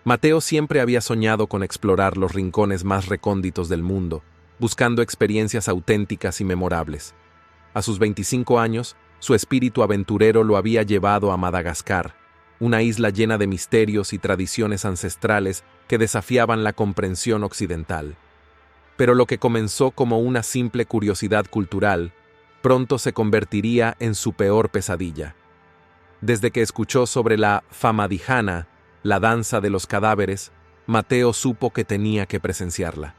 Mateo siempre había soñado con explorar los rincones más recónditos del mundo, buscando experiencias auténticas y memorables. A sus 25 años, su espíritu aventurero lo había llevado a Madagascar, una isla llena de misterios y tradiciones ancestrales que desafiaban la comprensión occidental. Pero lo que comenzó como una simple curiosidad cultural, pronto se convertiría en su peor pesadilla. Desde que escuchó sobre la Famadihana, la danza de los cadáveres, Mateo supo que tenía que presenciarla.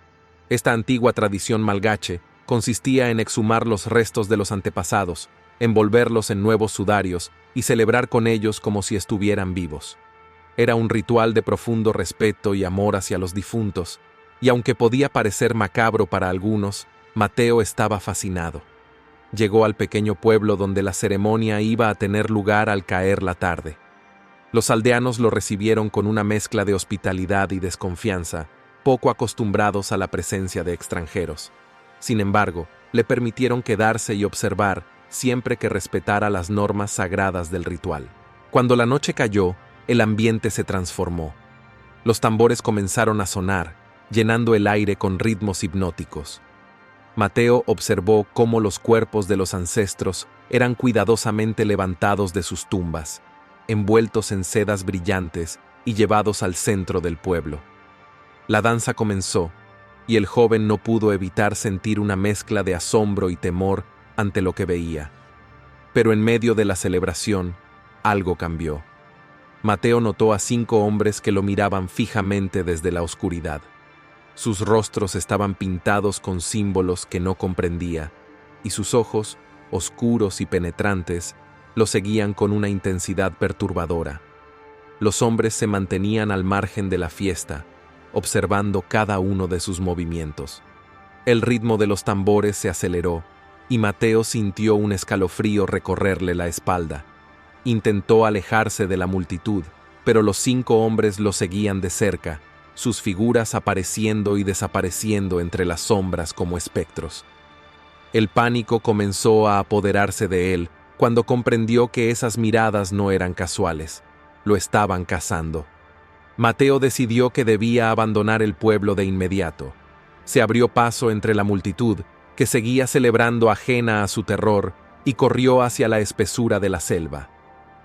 Esta antigua tradición malgache consistía en exhumar los restos de los antepasados, envolverlos en nuevos sudarios y celebrar con ellos como si estuvieran vivos. Era un ritual de profundo respeto y amor hacia los difuntos, y aunque podía parecer macabro para algunos, Mateo estaba fascinado. Llegó al pequeño pueblo donde la ceremonia iba a tener lugar al caer la tarde. Los aldeanos lo recibieron con una mezcla de hospitalidad y desconfianza, poco acostumbrados a la presencia de extranjeros. Sin embargo, le permitieron quedarse y observar, siempre que respetara las normas sagradas del ritual. Cuando la noche cayó, el ambiente se transformó. Los tambores comenzaron a sonar, llenando el aire con ritmos hipnóticos. Mateo observó cómo los cuerpos de los ancestros eran cuidadosamente levantados de sus tumbas, envueltos en sedas brillantes y llevados al centro del pueblo. La danza comenzó, y el joven no pudo evitar sentir una mezcla de asombro y temor ante lo que veía. Pero en medio de la celebración, algo cambió. Mateo notó a 5 hombres que lo miraban fijamente desde la oscuridad. Sus rostros estaban pintados con símbolos que no comprendía, y sus ojos, oscuros y penetrantes, lo seguían con una intensidad perturbadora. Los hombres se mantenían al margen de la fiesta, observando cada uno de sus movimientos. El ritmo de los tambores se aceleró, y Mateo sintió un escalofrío recorrerle la espalda. Intentó alejarse de la multitud, pero los 5 hombres lo seguían de cerca, sus figuras apareciendo y desapareciendo entre las sombras como espectros. El pánico comenzó a apoderarse de él cuando comprendió que esas miradas no eran casuales, lo estaban cazando. Mateo decidió que debía abandonar el pueblo de inmediato. Se abrió paso entre la multitud, que seguía celebrando ajena a su terror, y corrió hacia la espesura de la selva.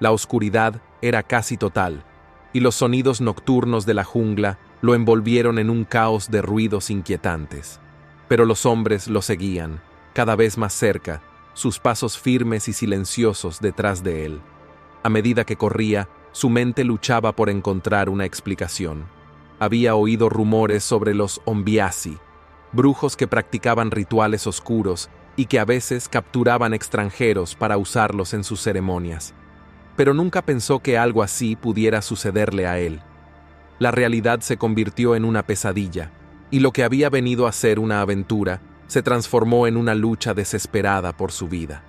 La oscuridad era casi total, y los sonidos nocturnos de la jungla lo envolvieron en un caos de ruidos inquietantes. Pero los hombres lo seguían, cada vez más cerca, sus pasos firmes y silenciosos detrás de él. A medida que corría, su mente luchaba por encontrar una explicación. Había oído rumores sobre los Ombiasi, brujos que practicaban rituales oscuros y que a veces capturaban extranjeros para usarlos en sus ceremonias. Pero nunca pensó que algo así pudiera sucederle a él. La realidad se convirtió en una pesadilla, y lo que había venido a ser una aventura se transformó en una lucha desesperada por su vida.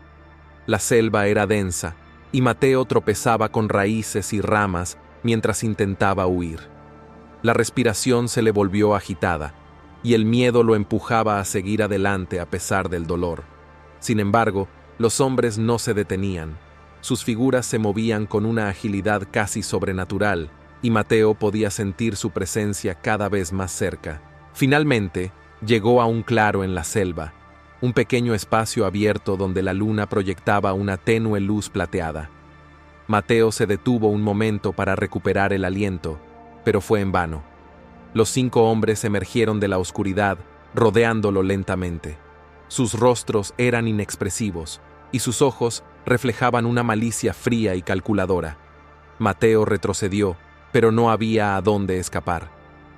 La selva era densa, y Mateo tropezaba con raíces y ramas mientras intentaba huir. La respiración se le volvió agitada, y el miedo lo empujaba a seguir adelante a pesar del dolor. Sin embargo, los hombres no se detenían. Sus figuras se movían con una agilidad casi sobrenatural, y Mateo podía sentir su presencia cada vez más cerca. Finalmente, llegó a un claro en la selva, un pequeño espacio abierto donde la luna proyectaba una tenue luz plateada. Mateo se detuvo un momento para recuperar el aliento, pero fue en vano. Los 5 hombres emergieron de la oscuridad, rodeándolo lentamente. Sus rostros eran inexpresivos, y sus ojos reflejaban una malicia fría y calculadora. Mateo retrocedió, pero no había a dónde escapar.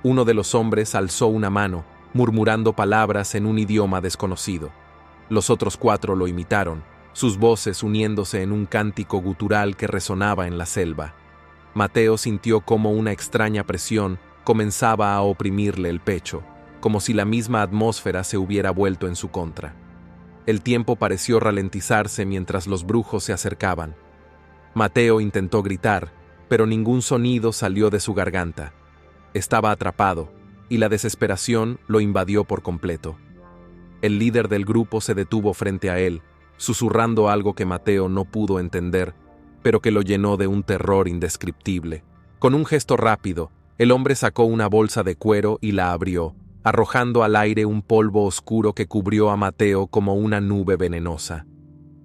Uno de los hombres alzó una mano, murmurando palabras en un idioma desconocido. Los otros 4 lo imitaron, sus voces uniéndose en un cántico gutural que resonaba en la selva. Mateo sintió cómo una extraña presión comenzaba a oprimirle el pecho, como si la misma atmósfera se hubiera vuelto en su contra. El tiempo pareció ralentizarse mientras los brujos se acercaban. Mateo intentó gritar, pero ningún sonido salió de su garganta. Estaba atrapado, y la desesperación lo invadió por completo. El líder del grupo se detuvo frente a él, susurrando algo que Mateo no pudo entender, pero que lo llenó de un terror indescriptible. Con un gesto rápido, El hombre sacó una bolsa de cuero y la abrió, arrojando al aire un polvo oscuro que cubrió a Mateo como una nube venenosa.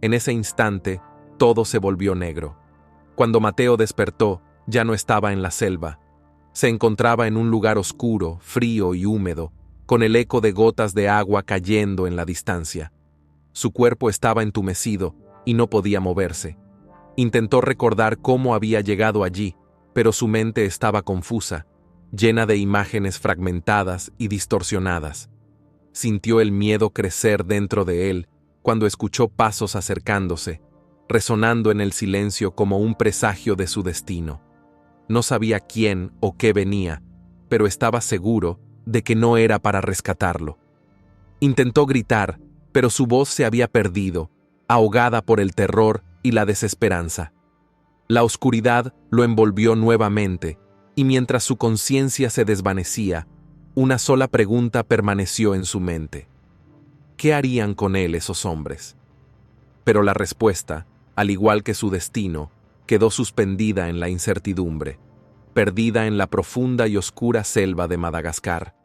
En ese instante, todo se volvió negro. Cuando Mateo despertó, ya no estaba en la selva. Se encontraba en un lugar oscuro, frío y húmedo, con el eco de gotas de agua cayendo en la distancia. Su cuerpo estaba entumecido y no podía moverse. Intentó recordar cómo había llegado allí, pero su mente estaba confusa, llena de imágenes fragmentadas y distorsionadas. Sintió el miedo crecer dentro de él cuando escuchó pasos acercándose, resonando en el silencio como un presagio de su destino. No sabía quién o qué venía, pero estaba seguro de que no era para rescatarlo. Intentó gritar, pero su voz se había perdido, ahogada por el terror y la desesperanza. La oscuridad lo envolvió nuevamente, y mientras su conciencia se desvanecía, una sola pregunta permaneció en su mente. ¿Qué harían con él esos hombres? Pero la respuesta, al igual que su destino, quedó suspendida en la incertidumbre, perdida en la profunda y oscura selva de Madagascar.